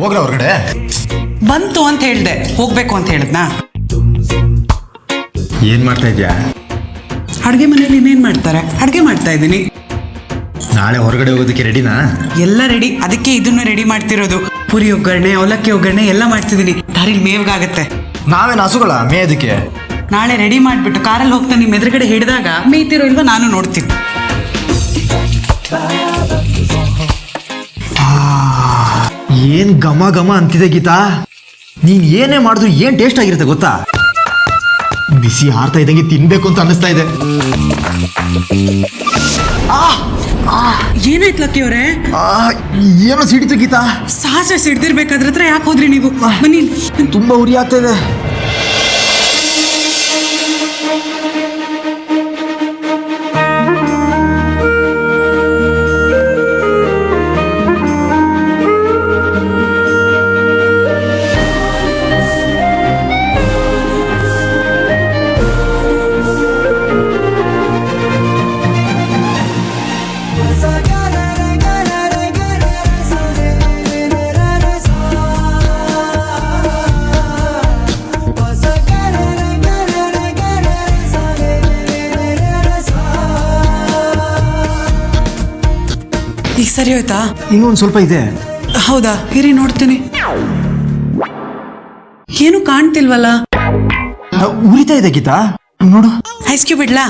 ಹೋಗ್ರ ಹೊರಗಡೆ. ಬಂತು ಅಂತ ಹೇಳ್ದೆ, ಹೋಗ್ಬೇಕು ಅಂತ ಹೇಳಿದ್ನಾ? ಏನ್ ಮಾಡ್ತಾ ಇದ್ಯಾ? ಅಡ್ಗೆ ಮನೇಲಿ ಇನ್ನೇನ್ ಮಾಡ್ತಾರೆ? ಅಡ್ಗೆ ಮಾಡ್ತಾ ಇದ್ದೀನಿ. ನಾಳೆ ಹೊರಗಡೆ ಹೋಗೋದಕ್ಕೆ ರೆಡಿನಾ? ಎಲ್ಲ ರೆಡಿ, ಅದಕ್ಕೆ ಇದನ್ನು ರೆಡಿ ಮಾಡ್ತಿರೋದು. ಪುರಿ ಒಗ್ಗರಣೆ, ಅವಲಕ್ಕಿ ಒಗ್ಗರಣೆ ಎಲ್ಲ ಮಾಡ್ತಿದ್ದೀನಿ. ದಾರಿಲಿ ಮೇವ್ಗಾಗತ್ತೆ. ನಾವೇನು ಹಸುಗಳ ಮೇಯೋದಕ್ಕೆ? ನಾಳೆ ರೆಡಿ ಮಾಡ್ಬಿಟ್ಟು ಕಾರಲ್ಲಿ ಹೋಗ್ತಾ ನಿಮ್ಮ ಎದುರುಗಡೆ ಹಿಡಿದಾಗ ಮೇಯ್ತಿರೋ ಇಲ್ವಾ ನಾನು ನೋಡ್ತೀನಿ. ಏನ್ ಘಮ ಘಮ ಅಂತಿದೆ ಗೀತಾ. ನೀನ್ ಏನೇ ಮಾಡಿದ್ರು ಏನ್ ಟೇಸ್ಟ್ ಆಗಿರುತ್ತೆ ಗೊತ್ತಾ? ಬಿಸಿ ಹಾರ್ತಾ ಇದ್ದಂಗೆ ತಿನ್ಬೇಕು ಅಂತ ಅನ್ನಿಸ್ತಾ ಇದೆ. ಏನಾಯ್ತು ಲಕ್ಕಿ ಅವರೇ? ಏನೋ ಸಿಡಿತು ಗೀತಾ. ಸಾಸಿವೆ ಸಿಡ್ದಿರ್ಬೇಕಾದ್ರ ಹತ್ರ ಯಾಕೆ ಹೋದ್ರಿ ನೀವು? ಬನ್ನಿ. ತುಂಬಾ ಉರಿ ಆಗ್ತಾ ಇದೆ. ಈಗ ಸರಿ ಹೋಯ್ತಾ? ಇನ್ನೊಂದು ಸ್ವಲ್ಪ ಇದೆ. ಹೌದಾ? ಇರಿ ನೋಡ್ತೀನಿ. ಏನು ಕಾಣ್ತಿಲ್ವಲ್ಲ? ಉರಿತಾ ಇದೆ ಗೀತಾ, ನೋಡು. ಐಸ್ ಕ್ಯೂಬ್ ಇಡ್ಲಾ?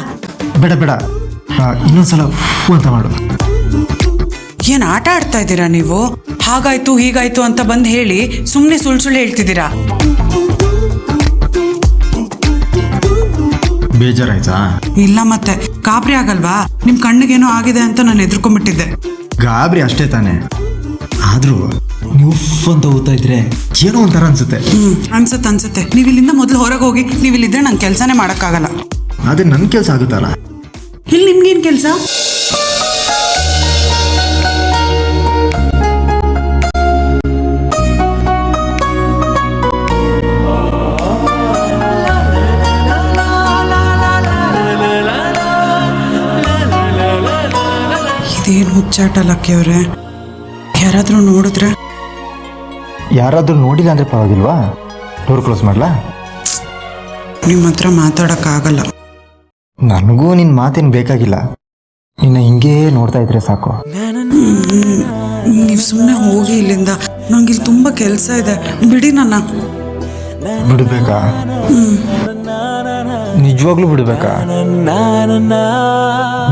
ಬೇಡ ಬೇಡ, ಇನ್ನೊಂದ್ಸಲ ಫೂ ಅಂತ ಮಾಡು. ಏನ್ ಆಟ ಆಡ್ತಾ ಇದ್ದೀರಾ ನೀವು? ಹಾಗಾಯ್ತು ಹೀಗಾಯ್ತು ಅಂತ ಬಂದು ಹೇಳಿ ಸುಮ್ಮನೆ ಸುಳ್ಳು ಹೇಳ್ತಿದ್ದೀರಾ. ಬೇಜಾರಾಯ್ತಾ? ಇಲ್ಲ ಮತ್ತೆ ಗಾಬರಿ ಆಗಲ್ವಾ? ನಿಮ್ ಕಣ್ಣಿಗೇನೋ ಆಗಿದೆ ಅಂತ ನಾನು ಎದುರ್ಕೊಂಡ್ಬಿಟ್ಟಿದ್ದೆ. ಗಾಬರಿ ಅಷ್ಟೇ ತಾನೆ, ಆದ್ರೂ ನೀವು ಅಂತ ಓದ್ತಾ ಇದ್ರೆ ಏನೋ ಒಂಥರ ಅನ್ಸುತ್ತೆ. ಅನ್ಸತ್ತೆ. ನೀವು ಇಲ್ಲಿಂದ ಮೊದಲು ಹೊರಗೆ ಹೋಗಿ. ನೀವು ಇಲ್ಲಿದ್ರೆ ನಂಗೆ ಕೆಲಸನೇ ಮಾಡೋಕ್ಕಾಗಲ್ಲ. ಅದೇ ನನ್ನ ಕೆಲಸ ಆಗುತ್ತಲ್ಲ. ಇಲ್ಲಿ ನಿಮ್ಗೇನು ಕೆಲಸ? ಇದೇನು ಹುಚ್ಚಾಟ ಲಕ್ಕಿ ಅವ್ರೆ? ಯಾರಾದ್ರೂ ನೋಡಿದ್ರೆ? ಯಾರಾದ್ರೂ ನೋಡಿಲ್ಲ ಅಂದ್ರೆ ಪರವಾಗಿಲ್ವಾ? ಡೋರ್ ಕ್ಲೋಸ್ ಮಾಡ್ಲಾ? ನಿಮ್ಮ ಹತ್ರ ಮಾತಾಡೋಕ್ಕಾಗಲ್ಲ. ನನಗೂ ನಿನ್ನ ಮಾತೇನು ಬೇಕಾಗಿಲ್ಲ, ನಿನ್ನ ಹಿಂಗೇ ನೋಡ್ತಾ ಇದ್ರೆ ಸಾಕು. ನೀವು ಸುಮ್ಮನೆ ಹೋಗಿ ಇಲ್ಲಿಂದ. ನಂಗೆ ಇಲ್ಲಿ ತುಂಬ ಕೆಲಸ ಇದೆ, ಬಿಡಿ ನನ್ನ. ಬಿಡ್ಬೇಕಾ? ನಿಜವಾಗ್ಲೂ ಬಿಡ್ಬೇಕಾ?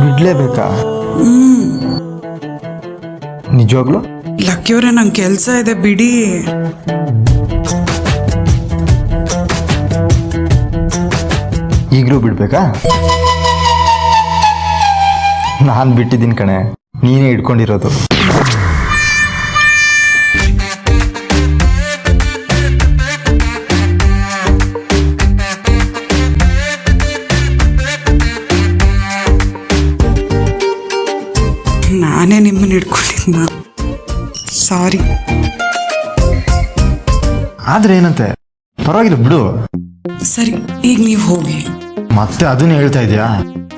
ಬಿಡ್ಲೇಬೇಕಾ? ನಿಜವಾಗ್ಲೂ? ಲಕ್ಕಿಯವ್ರೆ ನಂಗೆ ಕೆಲಸ ಇದೆ, ಬಿಡಿ. ಈಗಲೂ ಬಿಡ್ಬೇಕಾ? ನಾನು ಬಿಟ್ಟಿದ್ದೀನಿ ಕಣೆ, ನೀನೇ ಇಟ್ಕೊಂಡಿರೋದು. ನಾನೇ ನಿಮ್ಮನ್ನ ಹಿಡ್ಕೊಂಡಿದ್ನ, ಸಾರಿ. ಆದ್ರೆ ಏನಂತೆ, ಪರವಾಗಿಲ್ಲ ಬಿಡು. ಸರಿ, ಈಗ ನೀವು ಹೋಗಿ. ಮತ್ತೆ ಅದನ್ನೇ ಹೇಳ್ತಾ ಇದೆಯಾ?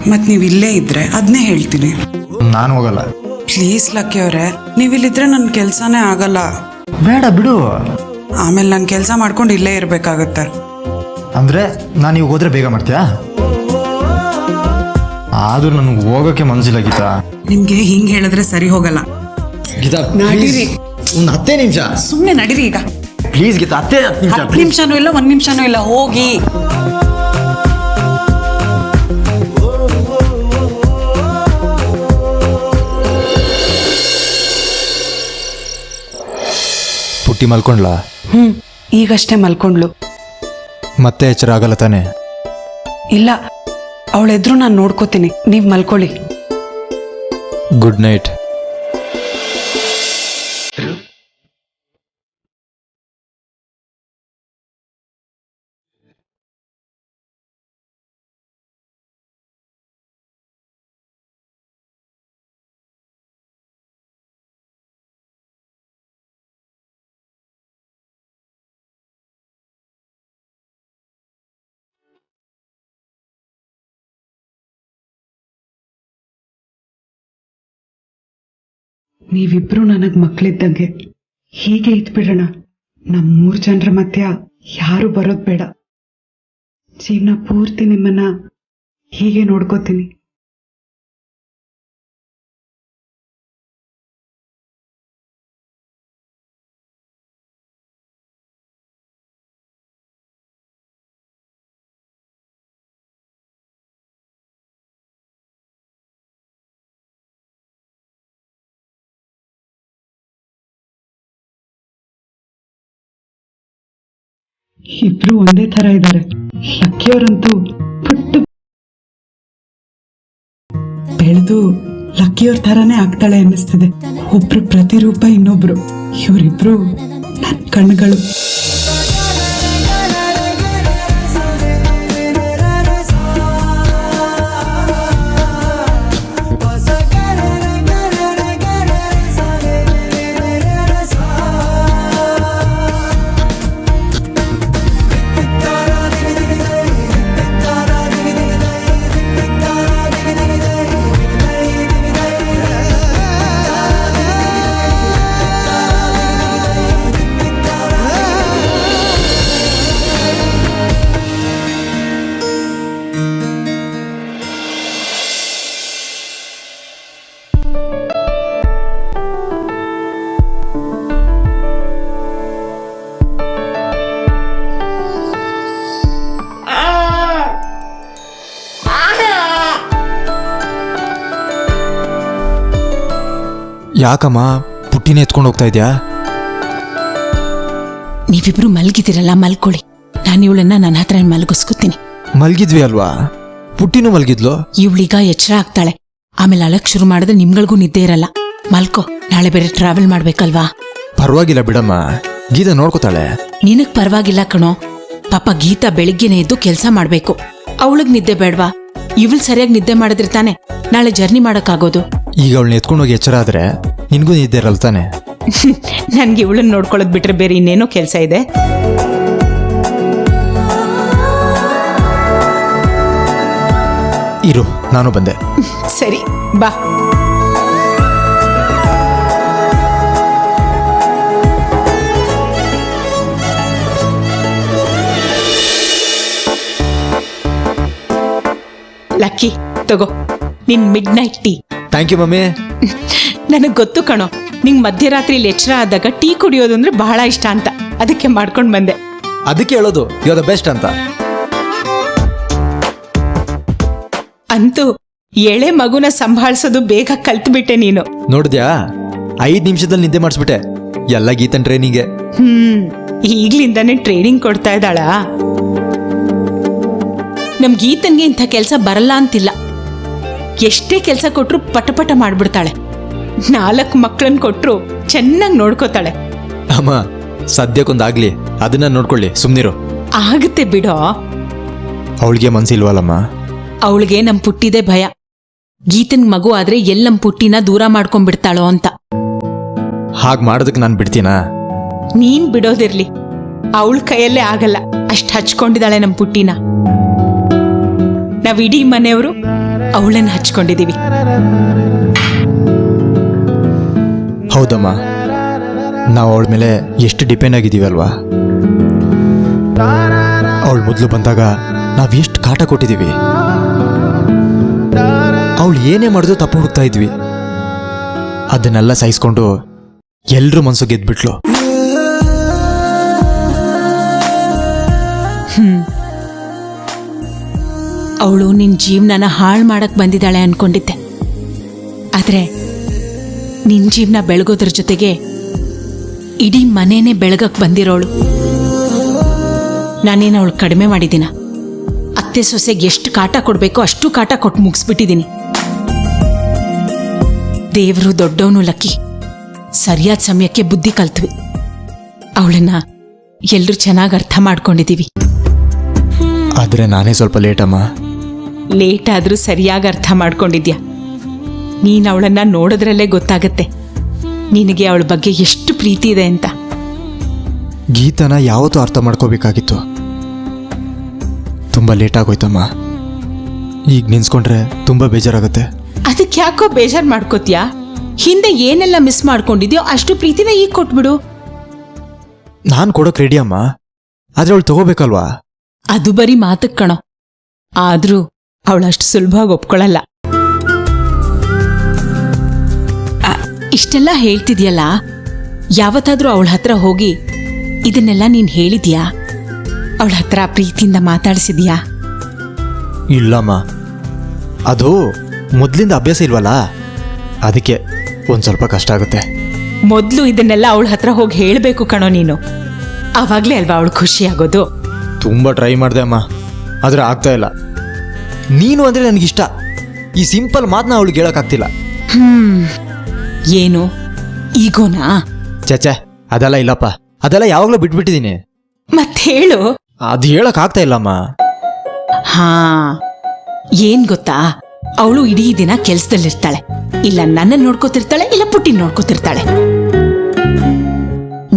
ಮತ್ತೆ ನೀವು ಇಲ್ಲೇ ಇದ್ರೆ ಅದನ್ನೇ ಹೇಳ್ತೀನಿ. ನಾನು ಹೋಗಲ್ಲ. ಪ್ಲೀಸ್ ಲಕ್ಕಿ ಅವರೇ, ನೀವು ಇಲ್ಲಿದ್ರೆ ನನ್ನ ಕೆಲಸನೇ ಆಗಲ್ಲ. ಬೇಡ ಬಿಡು. ಆಮೇಲೆ ನಾನು ಕೆಲಸ ಮಾಡ್ಕೊಂಡು ಇಲ್ಲೇ ಇರಬೇಕಾಗತ್ತೆ. ಅಂದ್ರೆ ನಾನು ಈಗ ಹೋದ್ರೆ ಬೇಗ ಮಾಡ್ತೀಯಾ? ಆದ್ರೂ ನನಗೆ ಹೋಗೋಕೆ ಮನಸ್ಸಿಲ್ಲ ಗೀತಾ. ನಿಮ್ಗೆ ಹಿಂಗೆ ಹೇಳಿದ್ರೆ ಸರಿ ಹೋಗಲ್ಲ. ಗೀತಾ ನಡೀರಿ. ಒಂದು 10 ನಿಮಿಷ ಸುಮ್ಮನೆ ನಡೀರಿ ಈಗ. ಪ್ಲೀಸ್ ಗೀತಾ, 10 ನಿಮಿಷನೂ ಇಲ್ಲ, 1 ನಿಮಿಷನೂ ಇಲ್ಲ, ಹೋಗಿ. ಪುಟ್ಟಿ ಮಲ್ಕೊಂಡ್ಲಾ? ಈಗಷ್ಟೇ ಮಲ್ಕೊಂಡ್ಲು. ಮತ್ತೆ ಎಚ್ಚರ ಆಗಲ್ಲ ತಾನೆ? ಇಲ್ಲ, ಅವಳೆದ್ರು ನಾನು ನೋಡ್ಕೋತೀನಿ, ನೀವು ಮಲ್ಕೊಳ್ಳಿ. Good night. ನೀವಿಬ್ರು ನನಗೆ ಮಕ್ಕಳಿದ್ದಂಗೆ. ಹೀಗೆ ಇದ್ಬಿಡೋಣ. ನಮ್ಮ 3 ಜನರ ಮಧ್ಯ ಯಾರು ಬರೋದ್ ಬೇಡ. ಜೀವನ ಪೂರ್ತಿ ನಿಮ್ಮನ್ನ ಹೀಗೆ ನೋಡ್ಕೋತೀನಿ. ಇಬ್ರು ಒಂದೇ ತರ ಇದ್ದಾರೆ. ಲಕ್ಕಿಯವರಂತೂ ಪುಟ್ಟು ಬೆಳೆದು ಲಕ್ಕಿಯವ್ರ ತರಾನೇ ಆಗ್ತಾಳೆ ಅನ್ನಿಸ್ತಿದೆ. ಒಬ್ರು ಪ್ರತಿರೂಪ, ಇನ್ನೊಬ್ರು. ಇವರಿಬ್ರು ನನ್ನ ಕಣ್ಣುಗಳು. ಯಾಕಮ್ಮ ಪುಟ್ಟಿನೇ ಎತ್ಕೊಂಡು ಹೋಗ್ತಾ ಇದ್ಯಾ? ನೀವಿಬ್ರು ಮಲ್ಗಿದಿರಲ್ಲ, ಮಲ್ಕೊಳ್ಳಿ. ನಾನು ಇವಳನ್ನ ನನ್ನ ಹತ್ರ ಮಲಗಿಸ್ಕೊತೀನಿ. ಮಲ್ಗಿದ್ವಿ ಅಲ್ವಾ? ಪುಟ್ಟಿನೂ ಮಲ್ಗಿದ್ಲು. ಇವಳೀಗ ಎಚ್ಚರ ಆಗ್ತಾಳೆ, ಆಮೇಲೆ ಅಳಕ್ ಶುರು ಮಾಡಿದ್ರೆ ನಿಮ್ಗಳಿಗೂ ನಿದ್ದೆ ಇರಲ್ಲ. ಮಲ್ಕೋ, ನಾಳೆ ಬೇರೆ ಟ್ರಾವೆಲ್ ಮಾಡ್ಬೇಕಲ್ವಾ? ಪರವಾಗಿಲ್ಲ ಬಿಡಮ್ಮ, ಗೀತಾ ನೋಡ್ಕೋತಾಳೆ. ನಿನಗ್ ಪರವಾಗಿಲ್ಲ ಕಣೋ. ಪಾಪ ಗೀತಾ ಬೆಳಿಗ್ಗೆನೆ ಎದ್ದು ಕೆಲಸ ಮಾಡ್ಬೇಕು. ಅವಳಿಗ್ ನಿದ್ದೆ ಬೇಡ್ವಾ? ಇವಳು ಸರಿಯಾಗಿ ನಿದ್ದೆ ಮಾಡಿದ್ರೆ ತಾನೆ ನಾಳೆ ಜರ್ನಿ ಮಾಡಕ್ಕಾಗೋದು. ಈಗ ಅವಳನ್ನ ಎತ್ಕೊಂಡೋಗಿ ಎಚ್ಚರ ಆದ್ರೆ ನಿನ್ಗೂ ನಿದ್ದೆ ಇರಲ್ಲ ತಾನೆ? ನನ್ಗೆ ಇವಳನ್ನ ನೋಡ್ಕೊಳ್ಳೋದ್ ಬಿಟ್ರೆ ಬೇರೆ ಇನ್ನೇನೋ ಕೆಲಸ ಇದೆ. ಇರು, ನಾನು ಬಂದೆ. ಸರಿ ಬಾ. ಲಕ್ಕಿ, ತಗೋ ನಿನ್ midnight tea. Thank you mummy. ನನಗ್ ಗೊತ್ತು ಕಣೋ, ನಿಂಗ್ ಮಧ್ಯರಾತ್ರಿಲಿ ಎಚ್ಚರ ಆದಾಗ ಟೀ ಕುಡಿಯೋದು ಅಂದ್ರೆ ಬಹಳ ಇಷ್ಟ ಅಂತ. ಅದಕ್ಕೆ ಮಾಡ್ಕೊಂಡ್ ಬಂದೆ. ಅದಕ್ಕೆ ಹೇಳೋದು ಯು ಆರ್ ದ ಬೆಸ್ಟ್ ಅಂತ. ಅಂತೂ ಎಳೆ ಮಗುನ ಸಂಭಾಳಿಸೋದು ಬೇಗ ಕಲ್ತ್ಬಿಟ್ಟೆ ನೀನು. ನೋಡಿದ್ಯಾ, 5 ನಿಮಿಷದಲ್ಲಿ ನಿದ್ದೆ ಮಾಡಿಸ್ಬಿಟ್ಟೆ. ಎಲ್ಲ ಗೀತನ್ ಟ್ರೈನಿಂಗ್ಗೆ. ಈಗ್ಲಿಂದಾನೇ ಟ್ರೈನಿಂಗ್ ಕೊಡ್ತಾ ಇದ್ದಾಳ. ನಮ್ ಗೀತನ್ಗೆ ಇಂಥ ಕೆಲ್ಸ ಬರಲ್ಲ ಅಂತಿಲ್ಲ. ಎಷ್ಟೇ ಕೆಲ್ಸ ಕೊಟ್ರು ಪಟಪಟ ಮಾಡ್ಬಿಡ್ತಾಳೆ. 4 ಮಕ್ಳನ್ ಕೊಟ್ರು ಚೆನ್ನಾಗಿ ನೋಡ್ಕೋತಾಳೆ. ಅಮ್ಮ, ಸದ್ಯಕ್ಕೊಂದಾಗ್ಲಿ ಅದನ್ನ ನೋಡ್ಕೊಳ್ಳಿ, ಸುಮ್ನಿರು. ಆಗುತ್ತೆ ಬಿಡೋ. ಅವಳಿಗೆ ಮನ್ಸಿಲ್ವಲ್ಲಮ್ಮ? ಅವಳಿಗೆ ನಮ್ ಪುಟ್ಟಿದೆ ಭಯ. ಗೀತನ್ ಮಗು ಆದ್ರೆ ಎಲ್ ನಮ್ ಪುಟ್ಟಿನ ದೂರ ಮಾಡ್ಕೊಂಡ್ಬಿಡ್ತಾಳೋ ಅಂತ. ಹಾಗ್ ಮಾಡೋದಕ್ಕೆ ನಾನು ಬಿಡ್ತೀನಾ? ನೀನ್ ಬಿಡೋದಿರ್ಲಿ, ಅವಳ ಕೈಯಲ್ಲೇ ಆಗಲ್ಲ. ಅಷ್ಟ್ ಹಚ್ಕೊಂಡಿದ್ದಾಳೆ ನಮ್ ಪುಟ್ಟಿನ. ನಾವ್ ಇಡೀ ಮನೆಯವರು ಅವಳನ್ನ ಹಚ್ಕೊಂಡಿದೀವಿ. ಹೌದಮ್ಮ, ನಾವು ಅವಳ ಮೇಲೆ ಎಷ್ಟು ಡಿಪೆಂಡ್ ಆಗಿದ್ದೀವಿ ಅಲ್ವಾ? ಅವಳು ಮೊದಲು ಬಂದಾಗ ನಾವ್ ಎಷ್ಟು ಕಾಟ ಕೊಟ್ಟಿದ್ದೀವಿ. ಅವಳು ಏನೇ ಮಾಡಿದ್ರು ತಪ್ಪು ಹುಡುಕ್ತಾ ಇದ್ವಿ. ಅದನ್ನೆಲ್ಲ ಸಹಿಸ್ಕೊಂಡು ಎಲ್ರೂ ಮನ್ಸು ಗೆದ್ಬಿಟ್ಲು. ಅವಳು ನಿನ್ ಜೀವನನ ಹಾಳು ಮಾಡಕ್ ಬಂದಿದ್ದಾಳೆ ಅನ್ಕೊಂಡಿದ್ದೆ. ಆದ್ರೆ ನಿನ್ ಜೀವನ ಬೆಳಗೋದ್ರ ಜೊತೆಗೆ ಇಡೀ ಮನೇನೆ ಬೆಳಗಕ್ ಬಂದಿರೋಳು. ನಾನೇನು ಅವಳು ಕಡಿಮೆ ಮಾಡಿದ್ದೀನ? ಅತ್ತೆ ಸೊಸೆಗೆ ಎಷ್ಟು ಕಾಟ ಕೊಡ್ಬೇಕೋ ಅಷ್ಟು ಕಾಟ ಕೊಟ್ಟು ಮುಗಿಸ್ಬಿಟ್ಟಿದ್ದೀನಿ. ದೇವರು ದೊಡ್ಡವನು ಲಕ್ಕಿ. ಸರಿಯಾದ ಸಮಯಕ್ಕೆ ಬುದ್ಧಿ ಕಲ್ತ್ವಿ. ಅವಳನ್ನ ಎಲ್ರೂ ಚೆನ್ನಾಗಿ ಅರ್ಥ ಮಾಡ್ಕೊಂಡಿದೀವಿ. ಆದ್ರೆ ನಾನೇ ಸ್ವಲ್ಪ ಲೇಟ್ ಅಮ್ಮ. ಲೇಟ್ ಆದ್ರೂ ಸರಿಯಾಗಿ ಅರ್ಥ ಮಾಡ್ಕೊಂಡಿದ್ಯಾ. ನೀನ್ ಅವಳನ್ನ ನೋಡಿದ್ರಲ್ಲೇ ಗೊತ್ತಾಗತ್ತೆ ನಿನಗೆ ಅವಳ ಬಗ್ಗೆ ಎಷ್ಟು ಪ್ರೀತಿ ಇದೆ ಅಂತ. ಗೀತನ ಯಾವತ್ತೂ ಅರ್ಥ ಮಾಡ್ಕೋಬೇಕಾಗಿತ್ತು. ತುಂಬಾ ಲೇಟ್ ಆಗೋಯ್ತಮ್ಮ. ಈಗ ನಿನ್ಸ್ಕೊಂಡ್ರೆ ತುಂಬಾ ಬೇಜಾರಾಗತ್ತೆ. ಅದಕ್ಕೆ ಯಾಕೋ ಬೇಜಾರ್ ಮಾಡ್ಕೋತ್ಯಾ? ಹಿಂದೆ ಏನೆಲ್ಲ ಮಿಸ್ ಮಾಡ್ಕೊಂಡಿದ್ಯೋ ಅಷ್ಟು ಪ್ರೀತಿನ ಈಗ ಕೊಟ್ಬಿಡು. ನಾನು ಕೊಡೋಕೆ ರೆಡಿ ಅಮ್ಮ, ಆದ್ರೆ ಅವಳು ತಗೋಬೇಕಲ್ವಾ? ಅದು ಬರೀ ಮಾತಕ್ ಕಣೋ, ಆದ್ರೂ ಅವಳಷ್ಟು ಸುಲಭವಾಗಿ ಒಪ್ಕೊಳ್ಳಲ್ಲ. ಇಷ್ಟೆಲ್ಲ ಹೇಳ್ತಿದ್ಯಲ್ಲ, ಯಾವತ್ತಾದ್ರೂ ಅವಳ ಹತ್ರ ಹೋಗಿ ಇದನ್ನೆಲ್ಲ ನೀನ್ ಹೇಳಿದ್ಯಾ? ಅವಳ ಹತ್ರ ಪ್ರೀತಿಯಿಂದ ಮಾತಾಡಿಸಿದ್ಯಾ? ಇಲ್ಲಮ್ಮ, ಅದು ಮೊದ್ಲಿಂದ ಅಭ್ಯಾಸ ಇಲ್ವಲ್ಲ, ಅದಕ್ಕೆ ಒಂದ್ ಸ್ವಲ್ಪ ಕಷ್ಟ ಆಗುತ್ತೆ. ಮೊದ್ಲು ಇದನ್ನೆಲ್ಲ ಅವಳ ಹತ್ರ ಹೋಗಿ ಹೇಳ್ಬೇಕು ಕಣೋ ನೀನು, ಅವಾಗ್ಲೇ ಅಲ್ವಾ ಅವಳು ಖುಷಿ ಆಗೋದು. ತುಂಬಾ ಟ್ರೈ ಮಾಡಿದೆ ಅಮ್ಮ, ಆದ್ರೆ ಆಗ್ತಾ ಇಲ್ಲ. ನೀನು ಅಂದ್ರೆ ನನಗಿಷ್ಟ, ಈ ಸಿಂಪಲ್ ಮಾತನ್ನ ಅವಳಿಗೆ ಹೇಳಕ್ಕಾಗ್ತಿಲ್ಲ. ಏನು ಈಗೋನಾ? ಚಚೆ, ಅದೆಲ್ಲ ಇಲ್ಲಪ್ಪ, ಅದೆಲ್ಲ ಯಾವಾಗ್ಲೂ ಬಿಟ್ಬಿಟ್ಟಿದೀನಿ. ಮತ್ ಹೇಳು. ಅದು ಹೇಳಕ್ ಆಗ್ತಾ ಇಲ್ಲಮ್ಮ. ಹಾ, ಏನ್ ಗೊತ್ತಾ, ಅವಳು ಇಡೀ ದಿನ ಕೆಲ್ಸದಲ್ಲಿರ್ತಾಳೆ, ಇಲ್ಲ ನನ್ನ ನೋಡ್ಕೋತಿರ್ತಾಳೆ, ಇಲ್ಲ ಪುಟ್ಟಿನ ನೋಡ್ಕೋತಿರ್ತಾಳೆ.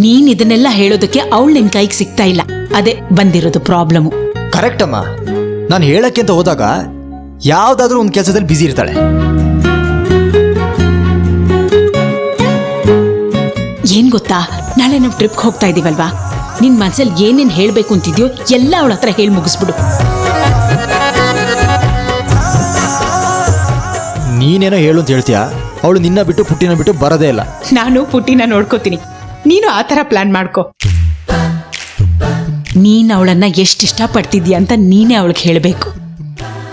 ನೀನ್ ಇದನ್ನೆಲ್ಲ ಹೇಳೋದಕ್ಕೆ ಅವಳು ನಿನ್ ಕೈಗೆ ಸಿಗ್ತಾ ಇಲ್ಲ, ಅದೇ ಬಂದಿರೋದು ಪ್ರಾಬ್ಲಮ್. ಕರೆಕ್ಟ್ ಅಮ್ಮ, ನಾನು ಹೇಳಕ್ಕೆ ಅಂತ ಹೋದಾಗ ಯಾವ್ದಾದ್ರೂ ಒಂದು ಕೆಲಸದಲ್ಲಿ ಬ್ಯುಸಿ ಇರ್ತಾಳೆ. ಏನ್ ಗೊತ್ತಾ, ನಾಳೆ ನಾವು ಟ್ರಿಪ್ಗೆ ಹೋಗ್ತಾ ಇದೀವಲ್ವಾ, ನಿನ್ ಮನ್ಸಲ್ಲಿ ಏನೇನ್ ಹೇಳ್ಬೇಕು ಅಂತಿದ್ಯೋ ಎಲ್ಲ ಅವಳ ಹತ್ರ ಹೇಳಿ ಮುಗಿಸ್ಬಿಡು. ನೀನೇನೋ ಹೇಳು ಅಂತ ಹೇಳ್ತೀಯ, ಅವಳು ನಿನ್ನ ಬಿಟ್ಟು ಪುಟ್ಟಿನ ಬಿಟ್ಟು ಬರೋದೇ ಇಲ್ಲ. ನಾನು ಪುಟ್ಟಿನ ನೋಡ್ಕೋತೀನಿ, ನೀನು ಆ ಥರ ಪ್ಲಾನ್ ಮಾಡ್ಕೋ. ನೀನ್ ಅವಳನ್ನ ಎಷ್ಟು ಇಷ್ಟಪಡ್ತಿದ್ಯಾ ಅಂತ ನೀನೇ ಅವಳಿಗೆ ಹೇಳಬೇಕು.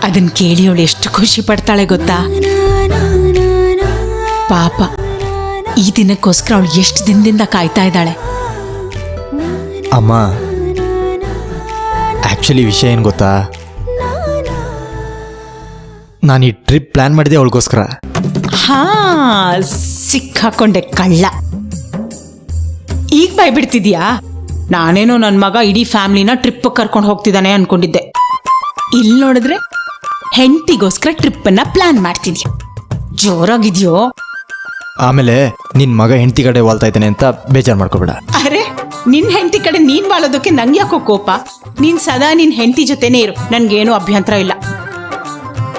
ಅದನ್ನ ಕೇಳಿ ಅವಳು ಎಷ್ಟು ಖುಷಿ ಪಡ್ತಾಳೆ ಗೊತ್ತಾ. ಪಾಪ, ಈ ದಿನಕ್ಕೋಸ್ಕರ ಅವಳು ಎಷ್ಟು ದಿನದಿಂದ ಕಾಯ್ತಾ ಇದ್ದಾಳೆ. ಅಮ್ಮ, ಆಕ್ಚುಲಿ ವಿಷಯ ಏನು ಗೊತ್ತಾ, ನಾನು ಈ ಟ್ರಿಪ್ ಪ್ಲಾನ್ ಮಾಡಿದೆ ಅವಳಿಗೋಸ್ಕರ. ಹಾ, ಸಿಕ್ಕಾಕೊಂಡೆ ಕಳ್ಳ. ಈಗ ಬಾಯ್ಬಿಡ್ತಿದ್ಯಾ? ನಾನೇನೋ ನನ್ನ ಮಗ ಇಡೀ ಫ್ಯಾಮಿಲಿನ ಟ್ರಿಪ್ ಕರ್ಕೊಂಡು ಹೋಗ್ತಿದ್ದಾನೆ ಅನ್ಕೊಂಡಿದ್ದೆ. ಇಲ್ಲಿ ನೋಡಿದ್ರೆ ಹೆಂಡತಿಗೋಸ್ಕರ ಟ್ರಿಪ್ ಅನ್ನ ಪ್ಲಾನ್ ಮಾಡ್ತಿದ್ಯಾ. ಜೋರಾಗಿದ್ಯೋ? ಆಮೇಲೆ ನಿನ್ ಮಗ ಹೆಂಡತಿ ಕಡೆ ವಾಲ್ತಾ ಇದ್ದಾನೆ ಅಂತ ಬೇಜಾರು ಮಾಡ್ಕೋಬೇಡ. ಅರೆ, ನಿನ್ ಹೆಂಡತಿ ಕಡೆ ನೀನ್ ಬಾಳೋದಕ್ಕೆ ನಂಗೆ ಯಾಕೋ ಕೋಪ? ನೀನ್ ಸದಾ ನಿನ್ ಹೆಂಡತಿ ಜೊತೆನೇ ಇರು, ನನ್ಗೇನು ಅಭ್ಯಂತರ ಇಲ್ಲ.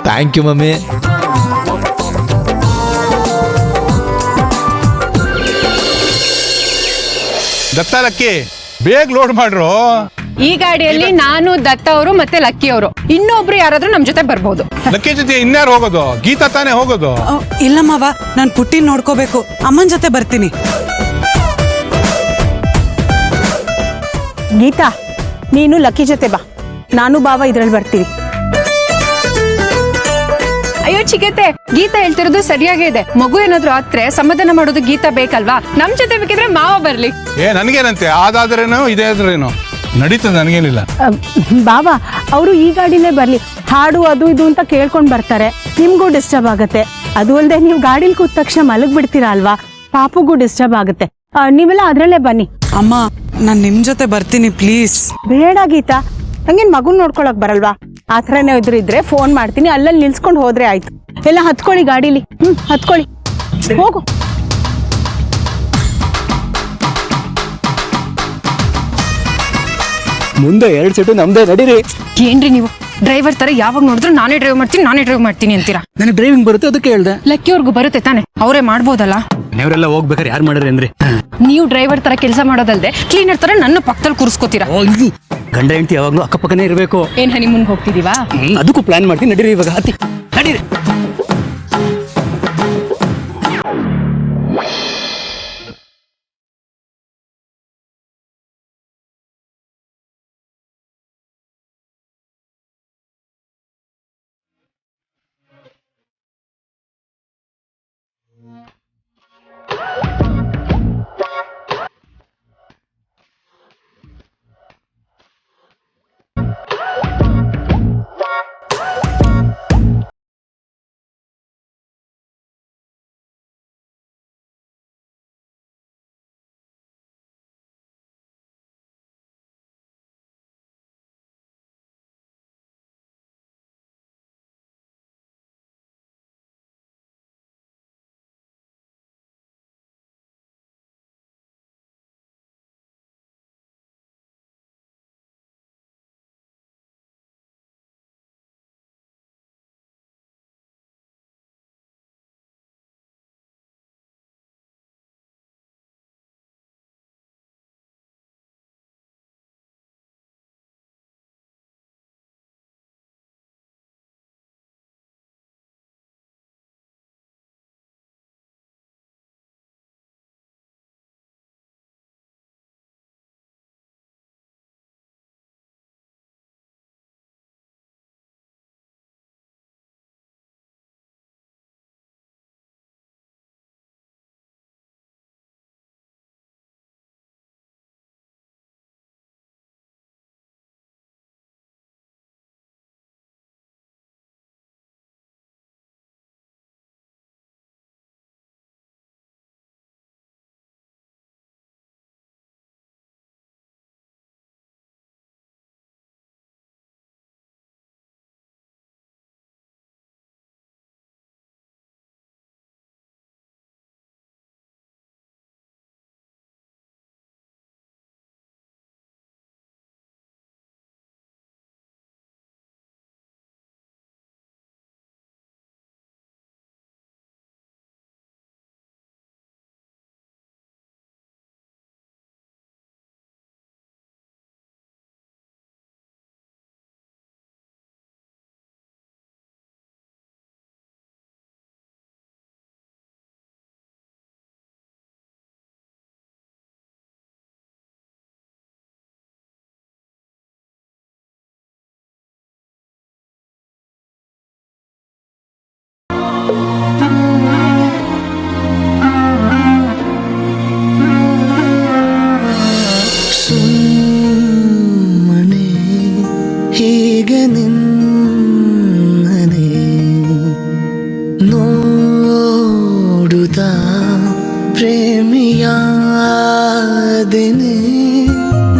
Thank you mummy. ದತ್ತ ಲಕ್ಕಿ, ಬೇಗ ಲೋಡ್ ಮಾಡ್ರು. ಈ ಗಾಡಿಯಲ್ಲಿ ನಾನು ದತ್ತ ಅವರು ಮತ್ತೆ ಲಕ್ಕಿ ಅವರು, ಇನ್ನೊಬ್ರು ಯಾರಾದ್ರೂ ನಮ್ ಜೊತೆ ಬರ್ಬೋದು. ಲಕ್ಕಿ ಜೊತೆ ಇನ್ಯಾರು ಹೋಗೋದು? ಗೀತಾ ತಾನೇ ಹೋಗೋದು. ಇಲ್ಲ ಮಾವ, ನಾನು ಪುಟ್ಟಿನ ನೋಡ್ಕೋಬೇಕು, ಅಮ್ಮನ ಜೊತೆ ಬರ್ತೀನಿ. ಗೀತಾ, ನೀನು ಲಕ್ಕಿ ಜೊತೆ ಬಾ, ನಾನು ಬಾವ ಇದ್ರಲ್ಲಿ ಬರ್ತೀವಿ. ಅಯ್ಯೋ ಚಿಗತೆ, ಗೀತಾ ಹೇಳ್ತಿರೋದು ಸರಿಯಾಗೇ ಇದೆ. ಮಗು ಏನಾದ್ರು ಆದ್ರೆ ಸಮಾಧಾನ ಮಾಡೋದು ಗೀತಾ ಬೇಕಲ್ವಾ? ನಮ್ ಜೊತೆ ಬೇಕಿದ್ರೆ ಮಾವ ಬರ್ಲಿ. ನನಗೇನಂತೆ, ಅದಾದ್ರೇನು ಇದೇ ಆದ್ರೇನು ನಡೀತದೆ, ನನಗೇನಿಲ್ಲ. ಬಾವ, ಅವರು ಈ ಗಾಡಿಲೇ ಬರ್ಲಿ, ಹಾಡು ಅದು ಇದು ಅಂತ ಕೇಳ್ಕೊಂಡ್ ಬರ್ತಾರೆ, ನಿಮ್ಗೂ ಡಿಸ್ಟರ್ಬ್ ಆಗತ್ತೆ. ಅದು ಅಲ್ಲದೆ ನೀವು ಗಾಡಿಲಿ ಕೂತ ತಕ್ಷಣ ಮಲಗ್ ಬಿಡ್ತೀರಾ ಅಲ್ವಾ, ಪಾಪುಗೂ ಡಿಸ್ಟರ್ಬ್ ಆಗುತ್ತೆ. ನೀವೆಲ್ಲ ಅದ್ರಲ್ಲೇ ಬನ್ನಿ. ಅಮ್ಮ, ನಾನು ನಿಮ್ ಜೊತೆ ಬರ್ತೀನಿ ಪ್ಲೀಸ್. ಬೇಡ ಗೀತಾ, ಹಂಗೇನ್ ಮಗುನ್ ನೋಡ್ಕೊಳಕ್ ಬರಲ್ವಾ? ಆ ಥರನೇ ಇದ್ರೆ ಫೋನ್ ಮಾಡ್ತೀನಿ, ಅಲ್ಲಲ್ಲಿ ನಿಲ್ಸ್ಕೊಂಡು ಹೋದ್ರೆ ಆಯ್ತು. ಎಲ್ಲ ಹತ್ಕೊಳ್ಳಿ ಗಾಡಿಲಿ. ಹತ್ಕೊಳ್ಳಿ, ಹೋಗು. ಮುಂದೆ 2 ಸೀಟು ನಮ್ದೇ, ನಡೀರಿ. ಏನ್ರಿ ನೀವು ಡ್ರೈವರ್ ತರ ಯಾವಾಗ ನೋಡಿದ್ರು ನಾನೇ ಡ್ರೈವ್ ಮಾಡ್ತೀನಿ ಅಂತೀರಾ? ನನಗೆ ಡ್ರೈವಿಂಗ್ ಬರುತ್ತೆ, ಅದಕ್ಕೆ ಹೇಳ್ದೆ. ಲಕ್ಕಿಯವ್ರಿಗೂ ಬರುತ್ತೆ ತಾನೆ, ಅವರೇ ಮಾಡ್ಬೋದಲ್ಲ. ನೀವರೆಲ್ಲ ಹೋಗ್ಬೇಕಾರೆ ಯಾರು ಮಾಡಿದ್ರಿ ಅಂದ್ರೆ ನೀವು ಡ್ರೈವರ್ ತರ ಕೆಲಸ ಮಾಡೋದಲ್ದೆ ಕ್ಲೀನರ್ ತರ ನನ್ನ ಪಕ್ಕದಲ್ಲಿ ಕೂರಿಸ್ಕೋತೀರಾ. ಗಂಡ ಹೆಂಡತಿ ಯಾವಾಗ್ಲೂ ಅಕ್ಕಪಕ್ಕನೇ ಇರಬೇಕು. ಏನ್ ಹನಿಮೂನ್ ಹೋಗ್ತಿದೀವಾ? ಅದಕ್ಕೂ ಪ್ಲಾನ್ ಮಾಡ್ತೀನಿ, ನಡೀರಿ ಇವಾಗ, ಹತ್ತಿ ನಡೀರಿ.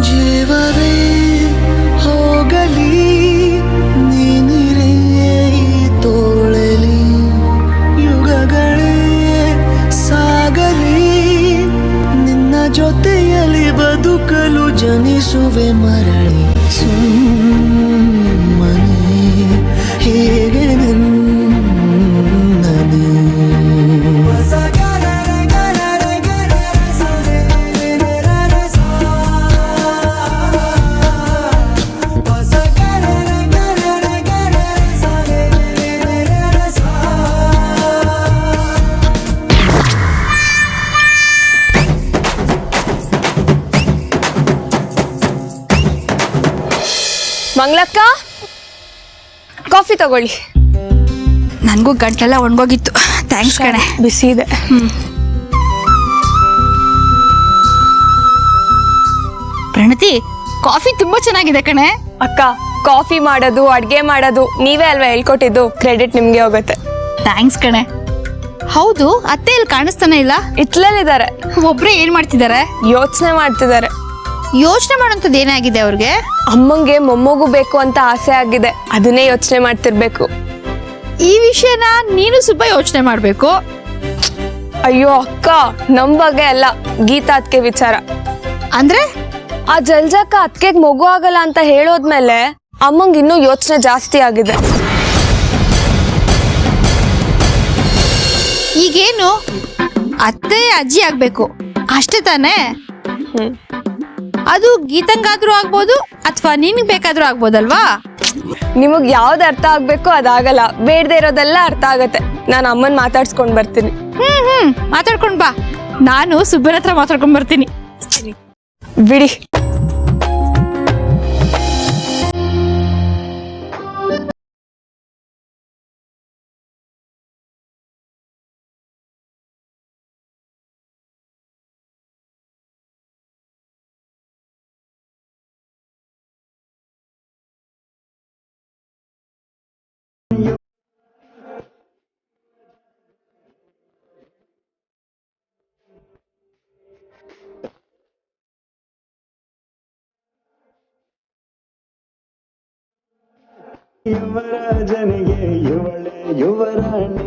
ಜೀವವೇ ಹೋಗಲಿ ನೀನಿರೇ ತೋಳಲಿ ಯುಗಗಳೇ ಸಾಗಲಿ ನಿನ್ನ ಜೊತೆಯಲ್ಲಿ ಬದುಕಲು ಜನಿಸುವೆ ಮರಳಿ ಸುಮ್ಮನೆ ಹೇಗೆ ನನ್ನನೆ ಮಂಗ್ಲಕ್ಕ ಕಾಫಿ ತಗೊಳ್ಳಿ. ನನಗೂ ಗಂಟೆಲ್ಲ ಒಣಗೋಗಿತ್ತು. ಥ್ಯಾಂಕ್ಸ್ ಕಣೆ. ಬಿಸಿ ಇದೆ. ಪ್ರಣತಿ, ಕಾಫಿ ತುಂಬಾ ಚೆನ್ನಾಗಿದೆ ಕಣೆ. ಅಕ್ಕ, ಕಾಫಿ ಮಾಡೋದು ಅಡ್ಗೆ ಮಾಡೋದು ನೀವೇ ಅಲ್ವಾ ಹೇಳ್ಕೊಟ್ಟಿದ್ದು, ಕ್ರೆಡಿಟ್ ನಿಮ್ಗೆ ಹೋಗುತ್ತೆ. ಥ್ಯಾಂಕ್ಸ್ ಕಣೆ. ಹೌದು, ಅತ್ತೆ ಇಲ್ಲಿ ಕಾಣಿಸ್ತಾನೆ ಇಲ್ಲ. ಇಟ್ಲಲ್ಲಿದ್ದಾರೆ. ಒಬ್ರೇ ಏನ್ ಮಾಡ್ತಿದ್ದಾರೆ? ಯೋಚನೆ ಮಾಡ್ತಿದ್ದಾರೆ. ಯೋಚನೆ ಮಾಡೋಂಥದ್ದು ಏನಾಗಿದೆ ಅವ್ರಿಗೆ? ಅಮ್ಮಂಗೆ ಮೊಮ್ಮಗು ಬೇಕು ಅಂತ ಆಸೆ ಆಗಿದೆ, ಅದನ್ನೇ ಯೋಚನೆ ಮಾಡ್ತಿರ್ಬೇಕು. ಈ ವಿಷಯನ ನೀನು ಸ್ವಲ್ಪ ಯೋಚನೆ ಮಾಡ್ಬೇಕು. ಅಯ್ಯೋ ಅಕ್ಕ, ನಮ್ ಬಗ್ಗೆ ಅಲ್ಲ, ಗೀತಾ ಅದ್ಕೆ ವಿಚಾರ. ಅಂದ್ರೆ ಆ ಜಲ್ಜಕ್ಕ ಅದ್ಕೆಗ್ ಮಗು ಆಗಲ್ಲ ಅಂತ ಹೇಳೋದ್ಮೇಲೆ ಅಮ್ಮಂಗ್ ಇನ್ನೂ ಯೋಚನೆ ಜಾಸ್ತಿ ಆಗಿದೆ. ಈಗೇನು ಅತ್ತೆ ಅಜ್ಜಿ ಆಗ್ಬೇಕು ಅಷ್ಟೇ ತಾನೇ? ಅದು ಗೀತಂಗಾದ್ರೂ ಆಗ್ಬೋದು ಅಥವಾ ನಿನಗ್ ಬೇಕಾದ್ರೂ ಆಗ್ಬೋದಲ್ವಾ? ನಿಮಗ್ ಯಾವ್ದು ಅರ್ಥ ಆಗ್ಬೇಕು ಅದಾಗಲ್ಲ, ಬೇಡದೆ ಇರೋದೆಲ್ಲ ಅರ್ಥ ಆಗತ್ತೆ. ನಾನು ಅಮ್ಮನ್ ಮಾತಾಡ್ಸ್ಕೊಂಡ್ ಬರ್ತೀನಿ. ಮಾತಾಡ್ಕೊಂಡ್ ಬಾ, ನಾನು ಸುಬ್ಬನ ಹತ್ರ ಮಾತಾಡ್ಕೊಂಡ್ ಬರ್ತೀನಿ. ಬಿಡಿ. ಯುವರಾಜನಿಗೆ ಇವಳೆ ಯುವರಾಣಿ